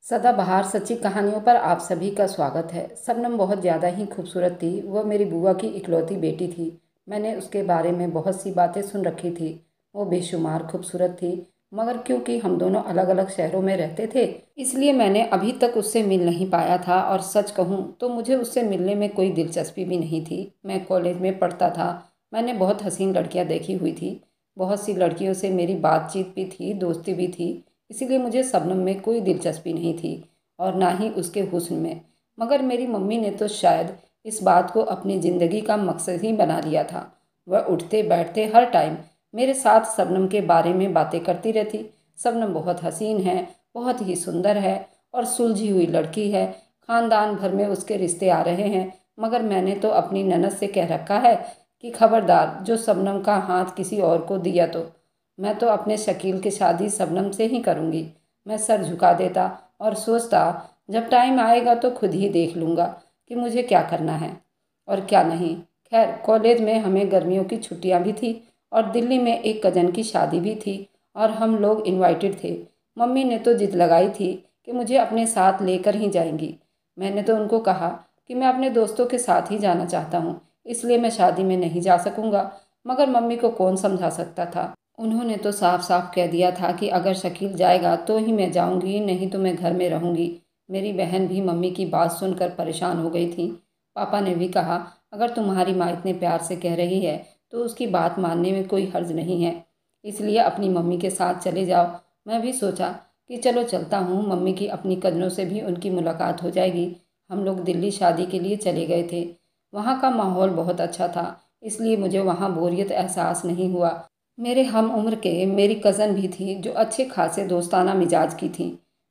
सदाबहार सच्ची कहानियों पर आप सभी का स्वागत है। शबनम बहुत ज़्यादा ही खूबसूरत थी। वह मेरी बुआ की इकलौती बेटी थी। मैंने उसके बारे में बहुत सी बातें सुन रखी थी। वो बेशुमार खूबसूरत थी, मगर क्योंकि हम दोनों अलग अलग शहरों में रहते थे, इसलिए मैंने अभी तक उससे मिल नहीं पाया था। और सच कहूँ तो मुझे उससे मिलने में कोई दिलचस्पी भी नहीं थी। मैं कॉलेज में पढ़ता था। मैंने बहुत हसीन लड़कियाँ देखी हुई थी। बहुत सी लड़कियों से मेरी बातचीत भी थी, दोस्ती भी थी। इसीलिए मुझे शबनम में कोई दिलचस्पी नहीं थी और ना ही उसके हुस्न में। मगर मेरी मम्मी ने तो शायद इस बात को अपनी ज़िंदगी का मकसद ही बना लिया था। वह उठते बैठते हर टाइम मेरे साथ शबनम के बारे में बातें करती रहती। शबनम बहुत हसीन है, बहुत ही सुंदर है और सुलझी हुई लड़की है। खानदान भर में उसके रिश्ते आ रहे हैं, मगर मैंने तो अपनी ननद से कह रखा है कि खबरदार जो शबनम का हाथ किसी और को दिया तो मैं तो अपने शकील की शादी शबनम से ही करूँगी। मैं सर झुका देता और सोचता, जब टाइम आएगा तो खुद ही देख लूँगा कि मुझे क्या करना है और क्या नहीं। खैर, कॉलेज में हमें गर्मियों की छुट्टियाँ भी थी और दिल्ली में एक कज़न की शादी भी थी और हम लोग इनवाइटेड थे। मम्मी ने तो जिद लगाई थी कि मुझे अपने साथ लेकर ही जाएंगी। मैंने तो उनको कहा कि मैं अपने दोस्तों के साथ ही जाना चाहता हूँ, इसलिए मैं शादी में नहीं जा सकूँगा। मगर मम्मी को कौन समझा सकता था। उन्होंने तो साफ साफ कह दिया था कि अगर शकील जाएगा तो ही मैं जाऊंगी, नहीं तो मैं घर में रहूंगी। मेरी बहन भी मम्मी की बात सुनकर परेशान हो गई थी। पापा ने भी कहा, अगर तुम्हारी माँ इतने प्यार से कह रही है तो उसकी बात मानने में कोई हर्ज नहीं है, इसलिए अपनी मम्मी के साथ चले जाओ। मैं भी सोचा कि चलो चलता हूँ, मम्मी की अपनी कज़नों से भी उनकी मुलाकात हो जाएगी। हम लोग दिल्ली शादी के लिए चले गए थे। वहाँ का माहौल बहुत अच्छा था, इसलिए मुझे वहाँ बोरियत एहसास नहीं हुआ। मेरे हम उम्र के मेरी कज़न भी थी जो अच्छे खासे दोस्ताना मिजाज की थी।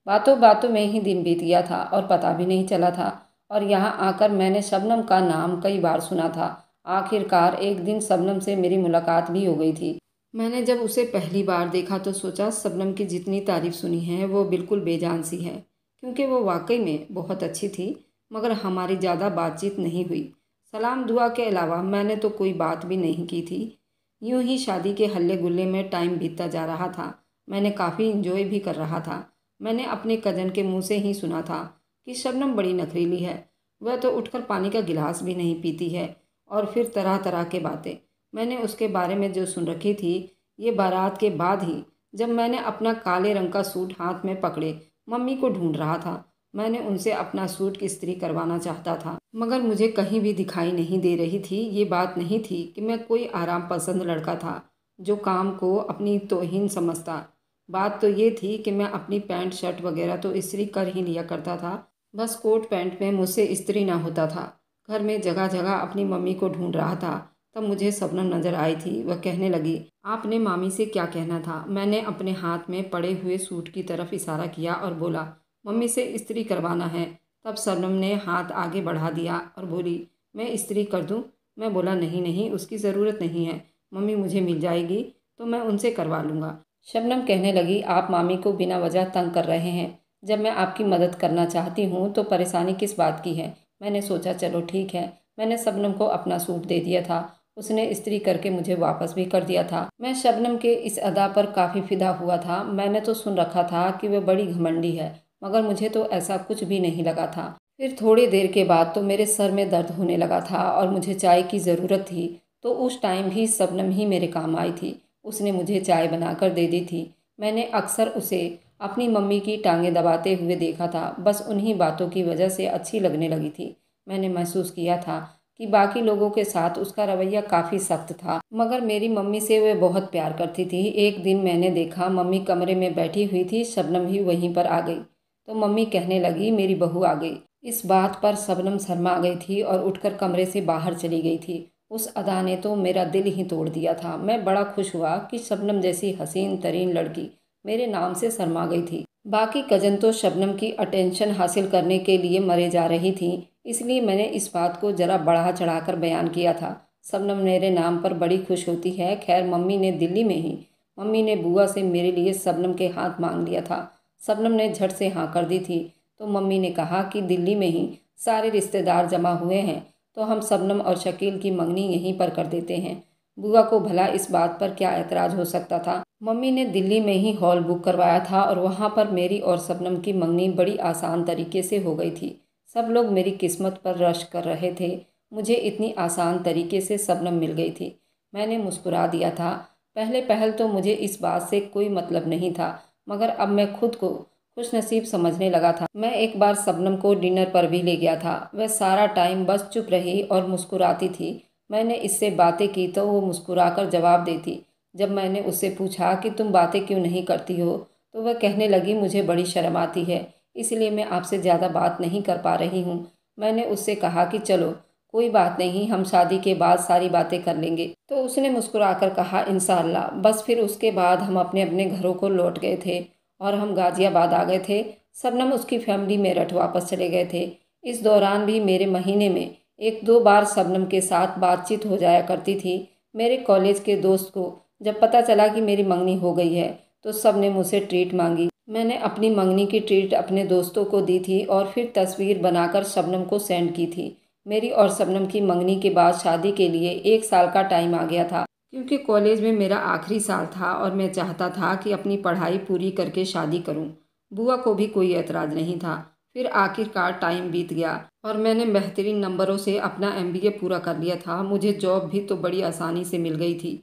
बातों बातों में ही दिन बीत गया था और पता भी नहीं चला था। और यहाँ आकर मैंने शबनम का नाम कई बार सुना था। आखिरकार एक दिन शबनम से मेरी मुलाकात भी हो गई थी। मैंने जब उसे पहली बार देखा तो सोचा, शबनम की जितनी तारीफ सुनी है वो बिल्कुल बेजान सी है, क्योंकि वो वाकई में बहुत अच्छी थी। मगर हमारी ज़्यादा बातचीत नहीं हुई। सलाम दुआ के अलावा मैंने तो कोई बात भी नहीं की थी। यूं ही शादी के हल्ले गुल्ले में टाइम बीतता जा रहा था। मैंने काफ़ी इंजॉय भी कर रहा था। मैंने अपने कज़न के मुंह से ही सुना था कि शबनम बड़ी नखरीली है। वह तो उठकर पानी का गिलास भी नहीं पीती है। और फिर तरह तरह के बातें मैंने उसके बारे में जो सुन रखी थी, ये बारात के बाद ही, जब मैंने अपना काले रंग का सूट हाथ में पकड़े मम्मी को ढूंढ रहा था। मैंने उनसे अपना सूट इस्त्री करवाना चाहता था, मगर मुझे कहीं भी दिखाई नहीं दे रही थी। ये बात नहीं थी कि मैं कोई आराम पसंद लड़का था जो काम को अपनी तौहीन समझता। बात तो ये थी कि मैं अपनी पैंट शर्ट वगैरह तो इस्त्री कर ही लिया करता था, बस कोट पैंट में मुझसे इस्त्री ना होता था। घर में जगह जगह अपनी मम्मी को ढूंढ रहा था। तब मुझे शबनम नज़र आई थी। वह कहने लगी, आपने मामी से क्या कहना था? मैंने अपने हाथ में पड़े हुए सूट की तरफ इशारा किया और बोला, मम्मी से इस्त्री करवाना है। तब शबनम ने हाथ आगे बढ़ा दिया और बोली, मैं इस्त्री कर दूं? मैं बोला, नहीं नहीं, उसकी ज़रूरत नहीं है, मम्मी मुझे मिल जाएगी तो मैं उनसे करवा लूँगा। शबनम कहने लगी, आप मामी को बिना वजह तंग कर रहे हैं। जब मैं आपकी मदद करना चाहती हूँ तो परेशानी किस बात की है? मैंने सोचा चलो ठीक है। मैंने शबनम को अपना सूट दे दिया था। उसने इस्त्री करके मुझे वापस भी कर दिया था। मैं शबनम के इस अदा पर काफ़ी फिदा हुआ था। मैंने तो सुन रखा था कि वह बड़ी घमंडी है, मगर मुझे तो ऐसा कुछ भी नहीं लगा था। फिर थोड़ी देर के बाद तो मेरे सर में दर्द होने लगा था और मुझे चाय की ज़रूरत थी। तो उस टाइम भी शबनम ही मेरे काम आई थी। उसने मुझे चाय बनाकर दे दी थी। मैंने अक्सर उसे अपनी मम्मी की टांगें दबाते हुए देखा था। बस उन्हीं बातों की वजह से अच्छी लगने लगी थी। मैंने महसूस किया था कि बाकी लोगों के साथ उसका रवैया काफ़ी सख्त था, मगर मेरी मम्मी से वह बहुत प्यार करती थी। एक दिन मैंने देखा, मम्मी कमरे में बैठी हुई थी, शबनम भी वहीं पर आ गई। तो मम्मी कहने लगी, मेरी बहू आ गई। इस बात पर शबनम शर्मा गई थी और उठकर कमरे से बाहर चली गई थी। उस अदा ने तो मेरा दिल ही तोड़ दिया था। मैं बड़ा खुश हुआ कि शबनम जैसी हसीन तरीन लड़की मेरे नाम से शर्मा गई थी। बाकी कजन तो शबनम की अटेंशन हासिल करने के लिए मरे जा रही थी, इसलिए मैंने इस बात को जरा बढ़ा चढ़ाकर बयान किया था। शबनम मेरे नाम पर बड़ी खुश होती है। खैर, मम्मी ने बुआ से मेरे लिए शबनम के हाथ मांग लिया था। शबनम ने झट से हाँ कर दी थी। तो मम्मी ने कहा कि दिल्ली में ही सारे रिश्तेदार जमा हुए हैं, तो हम शबनम और शकील की मंगनी यहीं पर कर देते हैं। बुआ को भला इस बात पर क्या एतराज़ हो सकता था। मम्मी ने दिल्ली में ही हॉल बुक करवाया था और वहाँ पर मेरी और शबनम की मंगनी बड़ी आसान तरीके से हो गई थी। सब लोग मेरी किस्मत पर रश कर रहे थे। मुझे इतनी आसान तरीके से शबनम मिल गई थी। मैंने मुस्कुरा दिया था। पहले पहल तो मुझे इस बात से कोई मतलब नहीं था, मगर अब मैं खुद को खुशनसीब समझने लगा था। मैं एक बार शबनम को डिनर पर भी ले गया था। वह सारा टाइम बस चुप रही और मुस्कुराती थी। मैंने इससे बातें की तो वो मुस्कुराकर जवाब देती। जब मैंने उससे पूछा कि तुम बातें क्यों नहीं करती हो, तो वह कहने लगी, मुझे बड़ी शर्म आती है, इसलिए मैं आपसे ज़्यादा बात नहीं कर पा रही हूँ। मैंने उससे कहा कि चलो कोई बात नहीं, हम शादी के बाद सारी बातें कर लेंगे। तो उसने मुस्कुराकर कहा, इंशाअल्लाह। बस फिर उसके बाद हम अपने अपने घरों को लौट गए थे और हम गाजियाबाद आ गए थे। शबनम उसकी फैमिली मेरठ वापस चले गए थे। इस दौरान भी मेरे महीने में एक दो बार शबनम के साथ बातचीत हो जाया करती थी। मेरे कॉलेज के दोस्त को जब पता चला कि मेरी मंगनी हो गई है तो सब ने मुझसे ट्रीट मांगी। मैंने अपनी मंगनी की ट्रीट अपने दोस्तों को दी थी और फिर तस्वीर बनाकर शबनम को सेंड की थी। मेरी और शबनम की मंगनी के बाद शादी के लिए 1 साल का टाइम आ गया था, क्योंकि कॉलेज में मेरा आखिरी साल था और मैं चाहता था कि अपनी पढ़ाई पूरी करके शादी करूं। बुआ को भी कोई एतराज़ नहीं था। फिर आखिरकार टाइम बीत गया और मैंने बेहतरीन नंबरों से अपना MBA पूरा कर लिया था। मुझे जॉब भी तो बड़ी आसानी से मिल गई थी।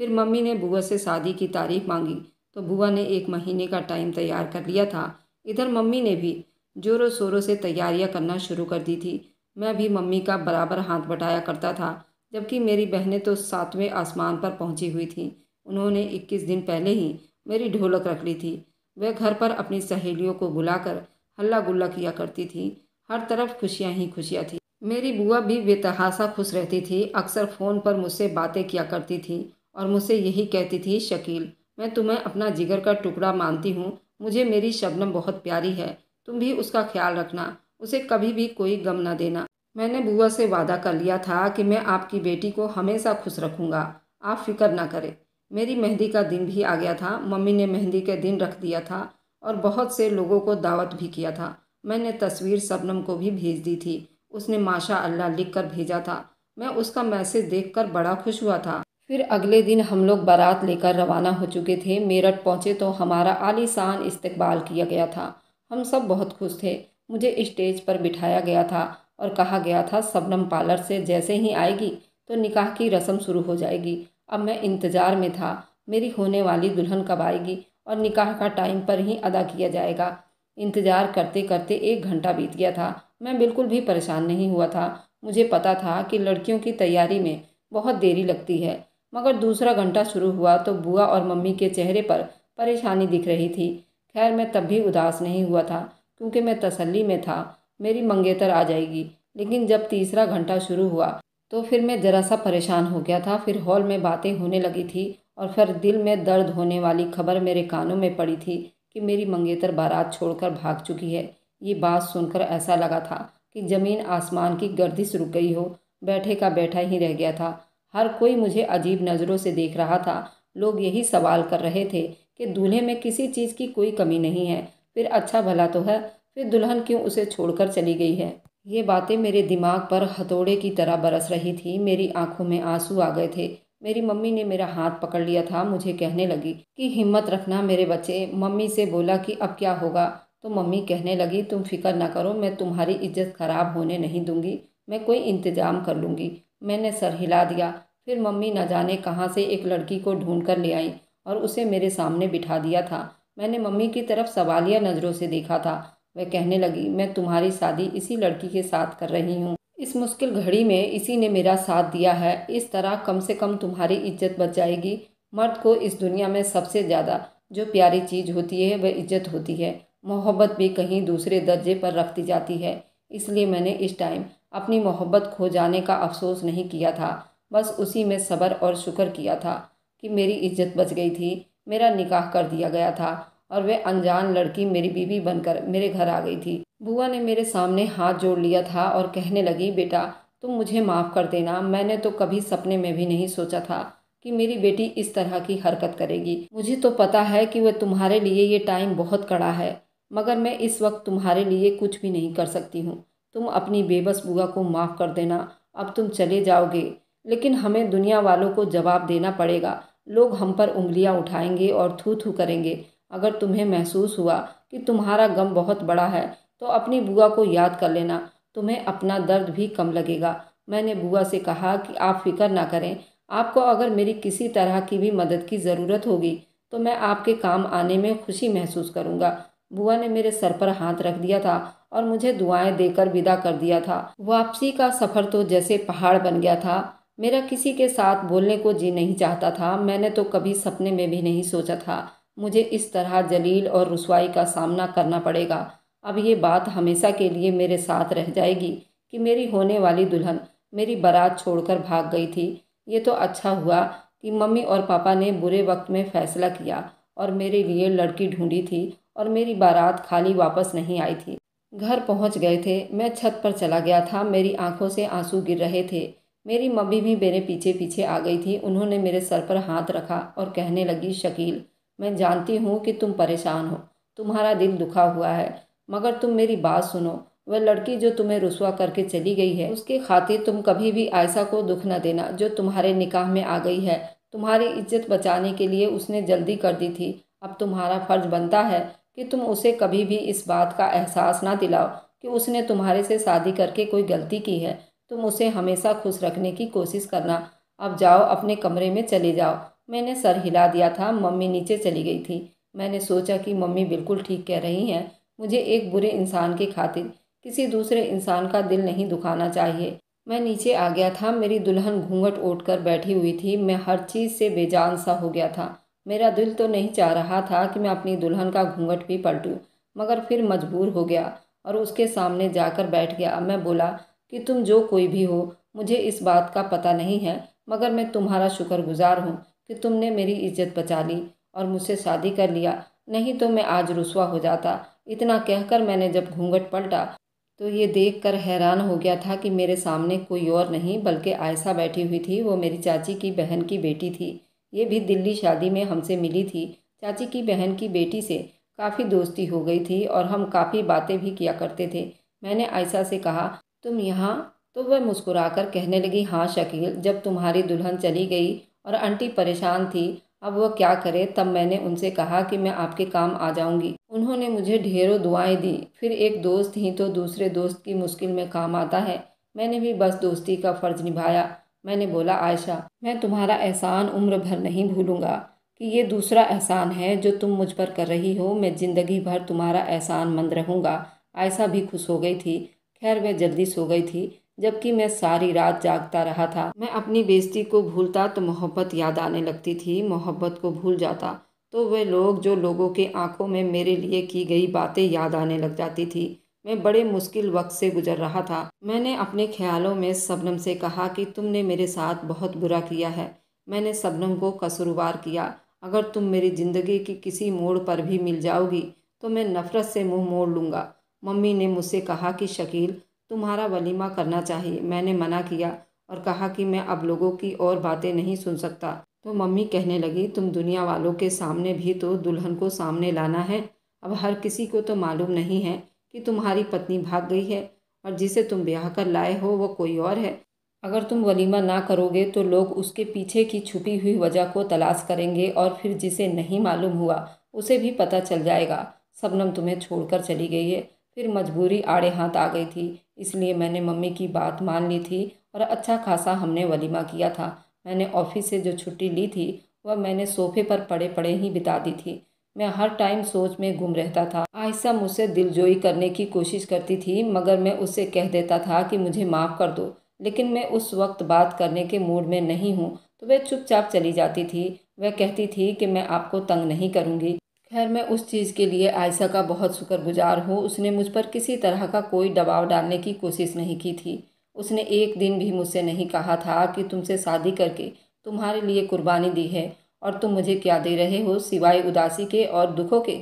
फिर मम्मी ने बुआ से शादी की तारीख मांगी तो बुआ ने 1 महीने का टाइम तैयार कर लिया था। इधर मम्मी ने भी जोरों शोरों से तैयारियां करना शुरू कर दी थी। मैं भी मम्मी का बराबर हाथ बटाया करता था, जबकि मेरी बहनें तो 7वें आसमान पर पहुंची हुई थीं। उन्होंने 21 दिन पहले ही मेरी ढोलक रख ली थी। वह घर पर अपनी सहेलियों को बुलाकर हल्ला गुल्ला किया करती थी। हर तरफ खुशियां ही खुशियां थी। मेरी बुआ भी बेतहासा खुश रहती थी। अक्सर फ़ोन पर मुझसे बातें किया करती थी और मुझसे यही कहती थी, शकील, मैं तुम्हें अपना जिगर का टुकड़ा मानती हूँ। मुझे मेरी शबनम बहुत प्यारी है। तुम भी उसका ख्याल रखना, उसे कभी भी कोई गम न देना। मैंने बुआ से वादा कर लिया था कि मैं आपकी बेटी को हमेशा खुश रखूंगा। आप फिक्र ना करें। मेरी मेहंदी का दिन भी आ गया था। मम्मी ने मेहंदी का दिन रख दिया था और बहुत से लोगों को दावत भी किया था। मैंने तस्वीर शबनम को भी भेज दी थी। उसने माशा अल्लाह लिख कर भेजा था। मैं उसका मैसेज देखकर बड़ा खुश हुआ था। फिर अगले दिन हम लोग बारात लेकर रवाना हो चुके थे। मेरठ पहुंचे तो हमारा आलीशान इस्तकबाल किया गया था। हम सब बहुत खुश थे। मुझे स्टेज पर बिठाया गया था और कहा गया था, शबनम पार्लर से जैसे ही आएगी तो निकाह की रस्म शुरू हो जाएगी। अब मैं इंतज़ार में था, मेरी होने वाली दुल्हन कब आएगी और निकाह का टाइम पर ही अदा किया जाएगा। इंतज़ार करते करते 1 घंटा बीत गया था। मैं बिल्कुल भी परेशान नहीं हुआ था। मुझे पता था कि लड़कियों की तैयारी में बहुत देरी लगती है। मगर दूसरा घंटा शुरू हुआ तो बुआ और मम्मी के चेहरे पर परेशानी दिख रही थी। खैर, मैं तब भी उदास नहीं हुआ था, क्योंकि मैं तसल्ली में था मेरी मंगेतर आ जाएगी। लेकिन जब तीसरा घंटा शुरू हुआ तो फिर मैं ज़रा सा परेशान हो गया था। फिर हॉल में बातें होने लगी थी और फिर दिल में दर्द होने वाली खबर मेरे कानों में पड़ी थी कि मेरी मंगेतर बारात छोड़कर भाग चुकी है। ये बात सुनकर ऐसा लगा था कि ज़मीन आसमान की गर्दिश रुक गई हो। बैठे का बैठा ही रह गया था। हर कोई मुझे अजीब नज़रों से देख रहा था। लोग यही सवाल कर रहे थे कि दूल्हे में किसी चीज़ की कोई कमी नहीं है, फिर अच्छा भला तो है, फिर दुल्हन क्यों उसे छोड़कर चली गई है। ये बातें मेरे दिमाग पर हथौड़े की तरह बरस रही थी। मेरी आंखों में आंसू आ गए थे। मेरी मम्मी ने मेरा हाथ पकड़ लिया था। मुझे कहने लगी कि हिम्मत रखना मेरे बच्चे। मम्मी से बोला कि अब क्या होगा, तो मम्मी कहने लगी, तुम फिक्र ना करो, मैं तुम्हारी इज्जत खराब होने नहीं दूंगी, मैं कोई इंतजाम कर लूँगी। मैंने सर हिला दिया। फिर मम्मी न जाने कहाँ से एक लड़की को ढूंढ कर ले आई और उसे मेरे सामने बिठा दिया था। मैंने मम्मी की तरफ सवालिया नज़रों से देखा था। वह कहने लगी, मैं तुम्हारी शादी इसी लड़की के साथ कर रही हूँ। इस मुश्किल घड़ी में इसी ने मेरा साथ दिया है। इस तरह कम से कम तुम्हारी इज्जत बच जाएगी। मर्द को इस दुनिया में सबसे ज़्यादा जो प्यारी चीज़ होती है वह इज्जत होती है। मोहब्बत भी कहीं दूसरे दर्जे पर रख दी जाती है। इसलिए मैंने इस टाइम अपनी मोहब्बत खो जाने का अफसोस नहीं किया था। बस उसी में सब्र और शुक्र किया था कि मेरी इज्जत बच गई थी। मेरा निकाह कर दिया गया था और वह अनजान लड़की मेरी बीवी बनकर मेरे घर आ गई थी। बुआ ने मेरे सामने हाथ जोड़ लिया था और कहने लगी, बेटा तुम मुझे माफ़ कर देना। मैंने तो कभी सपने में भी नहीं सोचा था कि मेरी बेटी इस तरह की हरकत करेगी। मुझे तो पता है कि वह तुम्हारे लिए ये टाइम बहुत कड़ा है, मगर मैं इस वक्त तुम्हारे लिए कुछ भी नहीं कर सकती हूँ। तुम अपनी बेबस बुआ को माफ़ कर देना। अब तुम चले जाओगे, लेकिन हमें दुनिया वालों को जवाब देना पड़ेगा। लोग हम पर उंगलियां उठाएंगे और थू थू करेंगे। अगर तुम्हें महसूस हुआ कि तुम्हारा गम बहुत बड़ा है तो अपनी बुआ को याद कर लेना, तुम्हें अपना दर्द भी कम लगेगा। मैंने बुआ से कहा कि आप फिक्र ना करें, आपको अगर मेरी किसी तरह की भी मदद की ज़रूरत होगी तो मैं आपके काम आने में खुशी महसूस करूंगा। बुआ ने मेरे सर पर हाथ रख दिया था और मुझे दुआएं देकर विदा कर दिया था। वापसी का सफ़र तो जैसे पहाड़ बन गया था। मेरा किसी के साथ बोलने को जी नहीं चाहता था। मैंने तो कभी सपने में भी नहीं सोचा था मुझे इस तरह जलील और रुसवाई का सामना करना पड़ेगा। अब ये बात हमेशा के लिए मेरे साथ रह जाएगी कि मेरी होने वाली दुल्हन मेरी बारात छोड़कर भाग गई थी। ये तो अच्छा हुआ कि मम्मी और पापा ने बुरे वक्त में फैसला किया और मेरे लिए लड़की ढूंढी थी और मेरी बारात खाली वापस नहीं आई थी। घर पहुंच गए थे। मैं छत पर चला गया था। मेरी आंखों से आंसू गिर रहे थे। मेरी मम्मी भी मेरे पीछे पीछे आ गई थी। उन्होंने मेरे सर पर हाथ रखा और कहने लगी, शकील, मैं जानती हूँ कि तुम परेशान हो, तुम्हारा दिल दुखा हुआ है, मगर तुम मेरी बात सुनो। वह लड़की जो तुम्हें रुसवा करके चली गई है, उसके खातिर तुम कभी भी आयशा को दुख न देना, जो तुम्हारे निकाह में आ गई है। तुम्हारी इज्जत बचाने के लिए उसने जल्दी कर दी थी। अब तुम्हारा फर्ज बनता है कि तुम उसे कभी भी इस बात का एहसास ना दिलाओ कि उसने तुम्हारे से शादी करके कोई गलती की है। तुम उसे हमेशा खुश रखने की कोशिश करना। अब जाओ, अपने कमरे में चले जाओ। मैंने सर हिला दिया था। मम्मी नीचे चली गई थी। मैंने सोचा कि मम्मी बिल्कुल ठीक कह रही हैं। मुझे एक बुरे इंसान की खातिर किसी दूसरे इंसान का दिल नहीं दुखाना चाहिए। मैं नीचे आ गया था। मेरी दुल्हन घूंघट ओढ़ कर बैठी हुई थी। मैं हर चीज़ से बेजान सा हो गया था। मेरा दिल तो नहीं चाह रहा था कि मैं अपनी दुल्हन का घूंघट भी पलटूं, मगर फिर मजबूर हो गया और उसके सामने जाकर बैठ गया। मैं बोला कि तुम जो कोई भी हो, मुझे इस बात का पता नहीं है, मगर मैं तुम्हारा शुक्रगुजार हूँ कि तुमने मेरी इज्जत बचा ली और मुझसे शादी कर लिया, नहीं तो मैं आज रुसवा हो जाता। इतना कहकर मैंने जब घूंघट पलटा तो ये देखकर हैरान हो गया था कि मेरे सामने कोई और नहीं बल्कि आयशा बैठी हुई थी। वो मेरी चाची की बहन की बेटी थी। ये भी दिल्ली शादी में हमसे मिली थी। चाची की बहन की बेटी से काफ़ी दोस्ती हो गई थी और हम काफ़ी बातें भी किया करते थे। मैंने आयशा से कहा, तुम यहाँ? तो वह मुस्कुराकर कहने लगी, हाँ शकील, जब तुम्हारी दुल्हन चली गई और आंटी परेशान थी, अब वह क्या करे, तब मैंने उनसे कहा कि मैं आपके काम आ जाऊंगी। उन्होंने मुझे ढेरों दुआएं दी। फिर एक दोस्त ही तो दूसरे दोस्त की मुश्किल में काम आता है। मैंने भी बस दोस्ती का फर्ज निभाया। मैंने बोला, आयशा, मैं तुम्हारा एहसान उम्र भर नहीं भूलूंगा कि ये दूसरा एहसान है जो तुम मुझ पर कर रही हो। मैं जिंदगी भर तुम्हारा एहसानमंद रहूंगा। आयशा भी खुश हो गई थी। खैर, वह जल्दी सो गई थी, जबकि मैं सारी रात जागता रहा था। मैं अपनी बेइज्जती को भूलता तो मोहब्बत याद आने लगती थी। मोहब्बत को भूल जाता तो वे लोग, जो लोगों के आंखों में मेरे लिए की गई बातें याद आने लग जाती थी। मैं बड़े मुश्किल वक्त से गुजर रहा था। मैंने अपने ख्यालों में शबनम से कहा कि तुमने मेरे साथ बहुत बुरा किया है। मैंने शबनम को कसूरवार किया। अगर तुम मेरी ज़िंदगी की किसी मोड़ पर भी मिल जाओगी तो मैं नफ़रत से मुंह मोड़ लूँगा। मम्मी ने मुझसे कहा कि शकील, तुम्हारा वलीमा करना चाहिए। मैंने मना किया और कहा कि मैं अब लोगों की और बातें नहीं सुन सकता। तो मम्मी कहने लगी, तुम दुनिया वालों के सामने भी तो दुल्हन को सामने लाना है। अब हर किसी को तो मालूम नहीं है कि तुम्हारी पत्नी भाग गई है और जिसे तुम ब्याह कर लाए हो वो कोई और है। अगर तुम वलीमा ना करोगे तो लोग उसके पीछे की छुपी हुई वजह को तलाश करेंगे और फिर जिसे नहीं मालूम हुआ उसे भी पता चल जाएगा। शबनम तुम्हें छोड़कर चली गई है। फिर मजबूरी आड़े हाथ आ गई थी, इसलिए मैंने मम्मी की बात मान ली थी और अच्छा खासा हमने वलीमा किया था। मैंने ऑफिस से जो छुट्टी ली थी वह मैंने सोफे पर पड़े पड़े ही बिता दी थी। मैं हर टाइम सोच में गुम रहता था। आयशा मुझसे दिलजोई करने की कोशिश करती थी, मगर मैं उससे कह देता था कि मुझे माफ़ कर दो, लेकिन मैं उस वक्त बात करने के मूड में नहीं हूँ तो वह चुपचाप चली जाती थी। वह कहती थी कि मैं आपको तंग नहीं करूँगी। खैर, मैं उस चीज़ के लिए आयशा का बहुत शुक्रगुजार हूँ। उसने मुझ पर किसी तरह का कोई दबाव डालने की कोशिश नहीं की थी। उसने एक दिन भी मुझसे नहीं कहा था कि तुमसे शादी करके तुम्हारे लिए कुर्बानी दी है और तुम मुझे क्या दे रहे हो सिवाय उदासी के और दुखों के।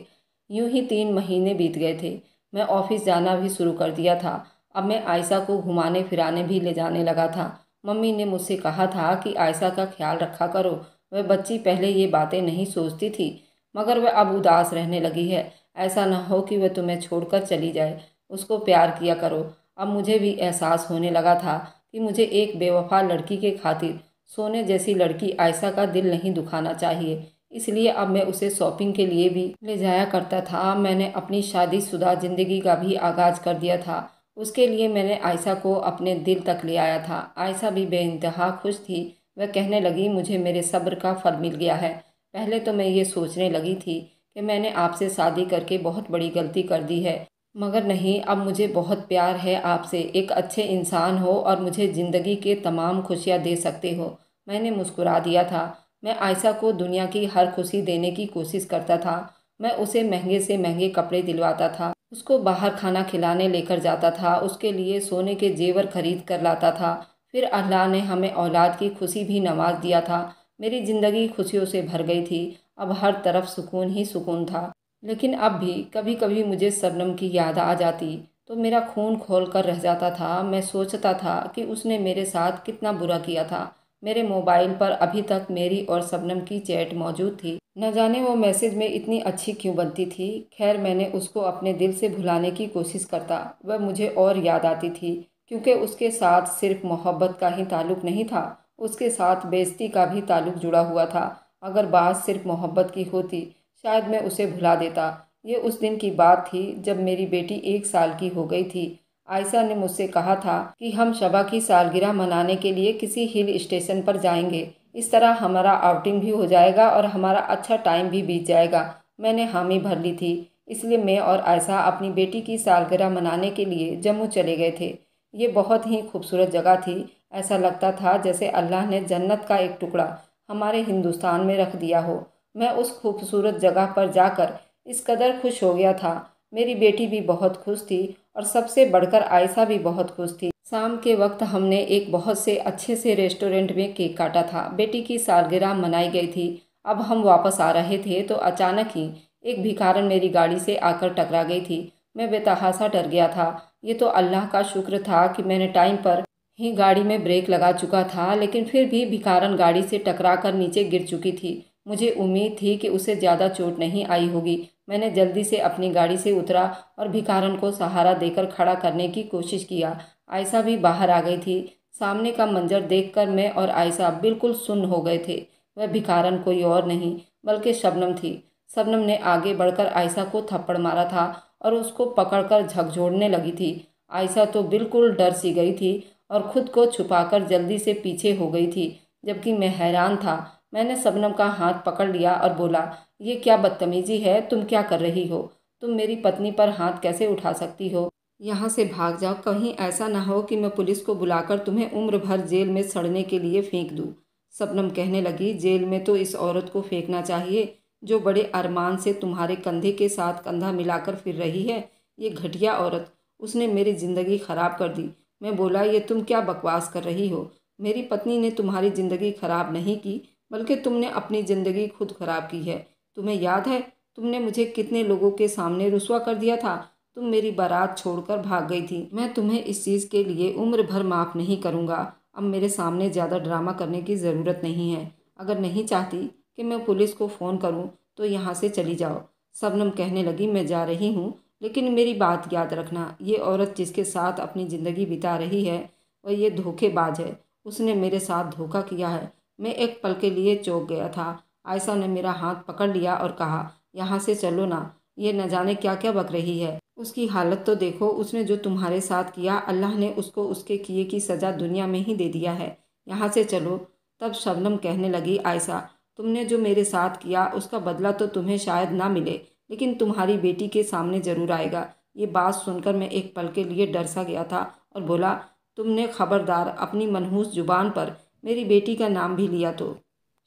यूं ही 3 महीने बीत गए थे। मैं ऑफिस जाना भी शुरू कर दिया था। अब मैं आयशा को घुमाने फिराने भी ले जाने लगा था। मम्मी ने मुझसे कहा था कि आयशा का ख्याल रखा करो। वह बच्ची पहले ये बातें नहीं सोचती थी, मगर वह अब उदास रहने लगी है। ऐसा न हो कि वह तुम्हें छोड़कर चली जाए। उसको प्यार किया करो। अब मुझे भी एहसास होने लगा था कि मुझे एक बेवफा लड़की के खातिर सोने जैसी लड़की आयशा का दिल नहीं दुखाना चाहिए। इसलिए अब मैं उसे शॉपिंग के लिए भी ले जाया करता था। मैंने अपनी शादीशुदा ज़िंदगी का भी आगाज़ कर दिया था। उसके लिए मैंने आयशा को अपने दिल तक ले आया था। आयशा भी बेइंतहा खुश थी। वह कहने लगी, मुझे मेरे सब्र का फल मिल गया है। पहले तो मैं ये सोचने लगी थी कि मैंने आपसे शादी करके बहुत बड़ी गलती कर दी है, मगर नहीं, अब मुझे बहुत प्यार है आपसे। एक अच्छे इंसान हो और मुझे ज़िंदगी के तमाम खुशियाँ दे सकते हो। मैंने मुस्कुरा दिया था। मैं आयशा को दुनिया की हर खुशी देने की कोशिश करता था। मैं उसे महंगे से महंगे कपड़े दिलवाता था, उसको बाहर खाना खिलाने लेकर जाता था, उसके लिए सोने के जेवर खरीद कर लाता था। फिर अल्लाह ने हमें औलाद की खुशी भी नवाज दिया था। मेरी ज़िंदगी खुशियों से भर गई थी। अब हर तरफ सुकून ही सुकून था। लेकिन अब भी कभी कभी मुझे शबनम की याद आ जाती तो मेरा खून खौल कर रह जाता था। मैं सोचता था कि उसने मेरे साथ कितना बुरा किया था। मेरे मोबाइल पर अभी तक मेरी और शबनम की चैट मौजूद थी। न जाने वो मैसेज में इतनी अच्छी क्यों बनती थी। खैर, मैंने उसको अपने दिल से भुलाने की कोशिश करता, वह मुझे और याद आती थी, क्योंकि उसके साथ सिर्फ मोहब्बत का ही ताल्लुक़ नहीं था, उसके साथ बेइज्जती का भी ताल्लुक़ जुड़ा हुआ था। अगर बात सिर्फ मोहब्बत की होती, शायद मैं उसे भुला देता। ये उस दिन की बात थी जब मेरी बेटी 1 साल की हो गई थी। आयशा ने मुझसे कहा था कि हम शबा की सालगिरह मनाने के लिए किसी हिल स्टेशन पर जाएंगे। इस तरह हमारा आउटिंग भी हो जाएगा और हमारा अच्छा टाइम भी बीत जाएगा। मैंने हामी भर ली थी। इसलिए मैं और आयशा अपनी बेटी की सालगिरह मनाने के लिए जम्मू चले गए थे। ये बहुत ही खूबसूरत जगह थी। ऐसा लगता था जैसे अल्लाह ने जन्नत का एक टुकड़ा हमारे हिंदुस्तान में रख दिया हो। मैं उस खूबसूरत जगह पर जाकर इस कदर खुश हो गया था। मेरी बेटी भी बहुत खुश थी और सबसे बढ़कर आयशा भी बहुत खुश थी। शाम के वक्त हमने एक बहुत से अच्छे से रेस्टोरेंट में केक काटा था। बेटी की सालगिरह मनाई गई थी। अब हम वापस आ रहे थे तो अचानक ही एक भिखारन मेरी गाड़ी से आकर टकरा गई थी। मैं बेतहासा डर गया था। ये तो अल्लाह का शुक्र था कि मैंने टाइम पर ही गाड़ी में ब्रेक लगा चुका था, लेकिन फिर भी भिखारन गाड़ी से टकरा कर नीचे गिर चुकी थी। मुझे उम्मीद थी कि उसे ज़्यादा चोट नहीं आई होगी। मैंने जल्दी से अपनी गाड़ी से उतरा और भिखारन को सहारा देकर खड़ा करने की कोशिश किया। आयशा भी बाहर आ गई थी। सामने का मंजर देखकर मैं और आयशा बिल्कुल सुन्न हो गए थे। वह भिखारन कोई और नहीं बल्कि शबनम थी। शबनम ने आगे बढ़कर आयशा को थप्पड़ मारा था और उसको पकड़कर झकझोरने लगी थी। आयशा तो बिल्कुल डर सी गई थी और खुद को छुपाकर जल्दी से पीछे हो गई थी, जबकि मैं हैरान था। मैंने शबनम का हाथ पकड़ लिया और बोला, ये क्या बदतमीजी है, तुम क्या कर रही हो? तुम मेरी पत्नी पर हाथ कैसे उठा सकती हो? यहाँ से भाग जाओ, कहीं ऐसा ना हो कि मैं पुलिस को बुलाकर तुम्हें उम्र भर जेल में सड़ने के लिए फेंक दूँ। शबनम कहने लगी, जेल में तो इस औरत को फेंकना चाहिए जो बड़े अरमान से तुम्हारे कंधे के साथ कंधा मिलाकर फिर रही है। ये घटिया औरत, उसने मेरी ज़िंदगी खराब कर दी। मैं बोला, ये तुम क्या बकवास कर रही हो? मेरी पत्नी ने तुम्हारी ज़िंदगी खराब नहीं की, बल्कि तुमने अपनी ज़िंदगी खुद खराब की है। तुम्हें याद है तुमने मुझे कितने लोगों के सामने रुस्वा कर दिया था? तुम मेरी बारात छोड़कर भाग गई थी। मैं तुम्हें इस चीज़ के लिए उम्र भर माफ़ नहीं करूँगा। अब मेरे सामने ज़्यादा ड्रामा करने की ज़रूरत नहीं है। अगर नहीं चाहती कि मैं पुलिस को फ़ोन करूँ तो यहाँ से चली जाओ। शबनम कहने लगी, मैं जा रही हूँ, लेकिन मेरी बात याद रखना, ये औरत जिसके साथ अपनी ज़िंदगी बिता रही है वह ये धोखेबाज है। उसने मेरे साथ धोखा किया है। मैं एक पल के लिए चौंक गया था। आयशा ने मेरा हाथ पकड़ लिया और कहा, यहाँ से चलो ना, ये न जाने क्या क्या बक रही है। उसकी हालत तो देखो, उसने जो तुम्हारे साथ किया, अल्लाह ने उसको उसके किए की सज़ा दुनिया में ही दे दिया है। यहाँ से चलो। तब शबनम कहने लगी, आयशा, तुमने जो मेरे साथ किया उसका बदला तो तुम्हें शायद ना मिले, लेकिन तुम्हारी बेटी के सामने ज़रूर आएगा। ये बात सुनकर मैं एक पल के लिए डर सा गया था और बोला, तुमने खबरदार अपनी मनहूस जुबान पर मेरी बेटी का नाम भी लिया तो।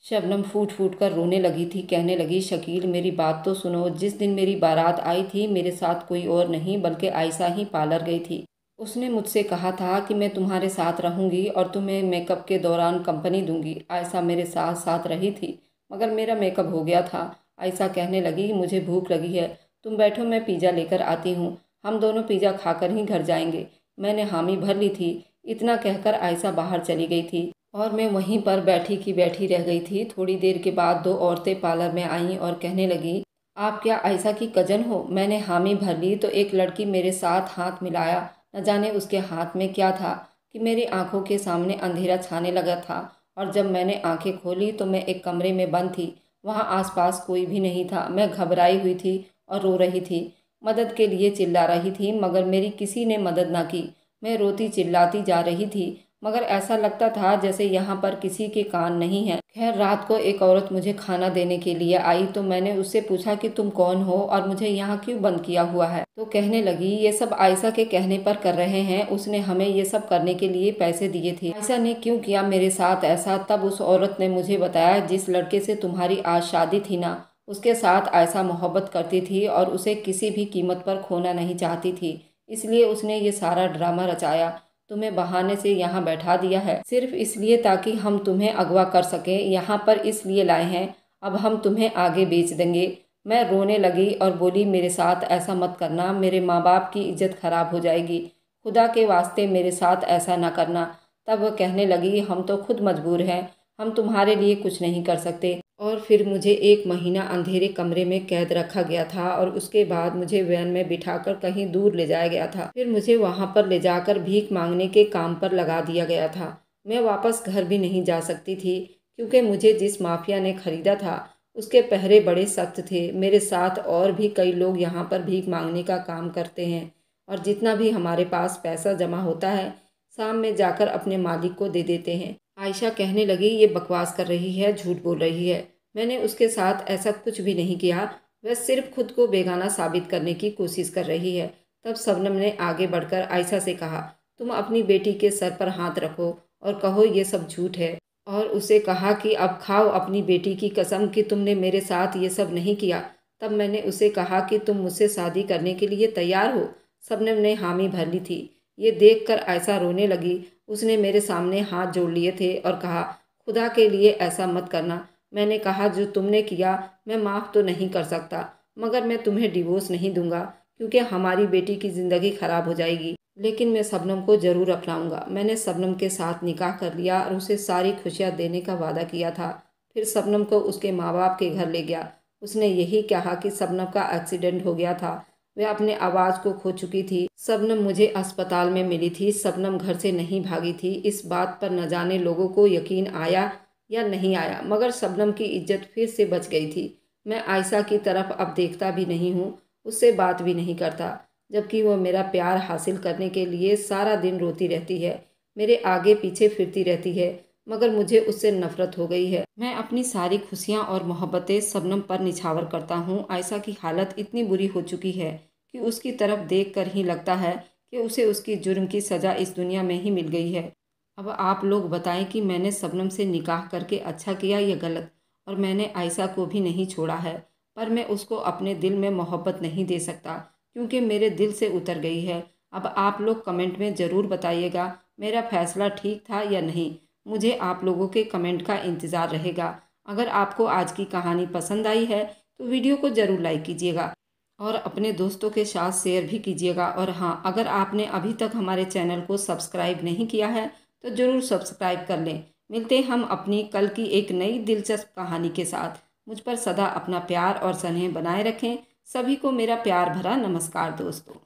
शबनम फूट फूट कर रोने लगी थी। कहने लगी, शकील, मेरी बात तो सुनो। जिस दिन मेरी बारात आई थी मेरे साथ कोई और नहीं बल्कि आयशा ही पार्लर गई थी। उसने मुझसे कहा था कि मैं तुम्हारे साथ रहूंगी और तुम्हें मेकअप के दौरान कंपनी दूंगी। आयशा मेरे साथ साथ रही थी, मगर मेरा मेकअप हो गया था। आयशा कहने लगी, मुझे भूख लगी है, तुम बैठो, मैं पिज़्ज़ा लेकर आती हूँ। हम दोनों पिज़्ज़ा खाकर ही घर जाएंगे। मैंने हामी भर ली थी। इतना कहकर आयशा बाहर चली गई थी और मैं वहीं पर बैठी की बैठी रह गई थी। थोड़ी देर के बाद 2 औरतें पार्लर में आईं और कहने लगी, आप क्या आयशा की कजन हो? मैंने हामी भर ली तो एक लड़की मेरे साथ हाथ मिलाया। न जाने उसके हाथ में क्या था कि मेरी आंखों के सामने अंधेरा छाने लगा था और जब मैंने आंखें खोली तो मैं एक कमरे में बंद थी। वहां आसपास कोई भी नहीं था। मैं घबराई हुई थी और रो रही थी। मदद के लिए चिल्ला रही थी मगर मेरी किसी ने मदद ना की। मैं रोती चिल्लाती जा रही थी मगर ऐसा लगता था जैसे यहाँ पर किसी के कान नहीं है। खैर, रात को एक औरत मुझे खाना देने के लिए आई तो मैंने उससे पूछा कि तुम कौन हो और मुझे यहाँ क्यों बंद किया हुआ है। तो कहने लगी, ये सब आयशा के कहने पर कर रहे हैं, उसने हमें ये सब करने के लिए पैसे दिए थे। आयशा ने क्यों किया मेरे साथ ऐसा? तब उस औरत ने मुझे बताया, जिस लड़के से तुम्हारी आज शादी थी ना, उसके साथ आयशा मोहब्बत करती थी और उसे किसी भी कीमत पर खोना नहीं चाहती थी, इसलिए उसने ये सारा ड्रामा रचाया। तुम्हें बहाने से यहाँ बैठा दिया है, सिर्फ इसलिए ताकि हम तुम्हें अगवा कर सकें। यहाँ पर इसलिए लाए हैं, अब हम तुम्हें आगे बेच देंगे। मैं रोने लगी और बोली, मेरे साथ ऐसा मत करना, मेरे माँ बाप की इज्जत खराब हो जाएगी, खुदा के वास्ते मेरे साथ ऐसा ना करना। तब वह कहने लगी, हम तो खुद मजबूर हैं, हम तुम्हारे लिए कुछ नहीं कर सकते। और फिर मुझे 1 महीना अंधेरे कमरे में कैद रखा गया था और उसके बाद मुझे वैन में बिठाकर कहीं दूर ले जाया गया था। फिर मुझे वहां पर ले जाकर भीख मांगने के काम पर लगा दिया गया था। मैं वापस घर भी नहीं जा सकती थी क्योंकि मुझे जिस माफिया ने खरीदा था उसके पहरे बड़े सख्त थे। मेरे साथ और भी कई लोग यहाँ पर भीख मांगने का काम करते हैं और जितना भी हमारे पास पैसा जमा होता है शाम में जाकर अपने मालिक को दे देते हैं। आयशा कहने लगी, ये बकवास कर रही है, झूठ बोल रही है, मैंने उसके साथ ऐसा कुछ भी नहीं किया, वह सिर्फ खुद को बेगाना साबित करने की कोशिश कर रही है। तब शबनम ने आगे बढ़कर आयशा से कहा, तुम अपनी बेटी के सर पर हाथ रखो और कहो ये सब झूठ है, और उसे कहा कि अब खाओ अपनी बेटी की कसम कि तुमने मेरे साथ ये सब नहीं किया। तब मैंने उसे कहा कि तुम मुझसे शादी करने के लिए तैयार हो। शबनम ने हामी भर ली थी। ये देखकर आयशा रोने लगी। उसने मेरे सामने हाथ जोड़ लिए थे और कहा, खुदा के लिए ऐसा मत करना। मैंने कहा, जो तुमने किया मैं माफ़ तो नहीं कर सकता, मगर मैं तुम्हें डिवोर्स नहीं दूंगा क्योंकि हमारी बेटी की ज़िंदगी ख़राब हो जाएगी, लेकिन मैं शबनम को ज़रूर अपनाऊंगा। मैंने शबनम के साथ निकाह कर लिया और उसे सारी खुशियाँ देने का वादा किया था। फिर शबनम को उसके माँ बाप के घर ले गया। उसने यही कहा कि शबनम का एक्सीडेंट हो गया था, वह अपने आवाज़ को खो चुकी थी। शबनम मुझे अस्पताल में मिली थी। शबनम घर से नहीं भागी थी। इस बात पर न जाने लोगों को यकीन आया या नहीं आया, मगर शबनम की इज्जत फिर से बच गई थी। मैं आयशा की तरफ अब देखता भी नहीं हूँ, उससे बात भी नहीं करता, जबकि वह मेरा प्यार हासिल करने के लिए सारा दिन रोती रहती है, मेरे आगे पीछे फिरती रहती है, मगर मुझे उससे नफरत हो गई है। मैं अपनी सारी खुशियाँ और मोहब्बतें शबनम पर निछावर करता हूँ। आयशा की हालत इतनी बुरी हो चुकी है कि उसकी तरफ देख कर ही लगता है कि उसे उसकी जुर्म की सज़ा इस दुनिया में ही मिल गई है। अब आप लोग बताएं कि मैंने शबनम से निकाह करके अच्छा किया या गलत। और मैंने आयशा को भी नहीं छोड़ा है, पर मैं उसको अपने दिल में मोहब्बत नहीं दे सकता क्योंकि मेरे दिल से उतर गई है। अब आप लोग कमेंट में ज़रूर बताइएगा मेरा फैसला ठीक था या नहीं। मुझे आप लोगों के कमेंट का इंतज़ार रहेगा। अगर आपको आज की कहानी पसंद आई है तो वीडियो को ज़रूर लाइक कीजिएगा और अपने दोस्तों के साथ शेयर भी कीजिएगा। और हाँ, अगर आपने अभी तक हमारे चैनल को सब्सक्राइब नहीं किया है तो ज़रूर सब्सक्राइब कर लें। मिलते हैं हम अपनी कल की एक नई दिलचस्प कहानी के साथ। मुझ पर सदा अपना प्यार और स्नेह बनाए रखें। सभी को मेरा प्यार भरा नमस्कार दोस्तों।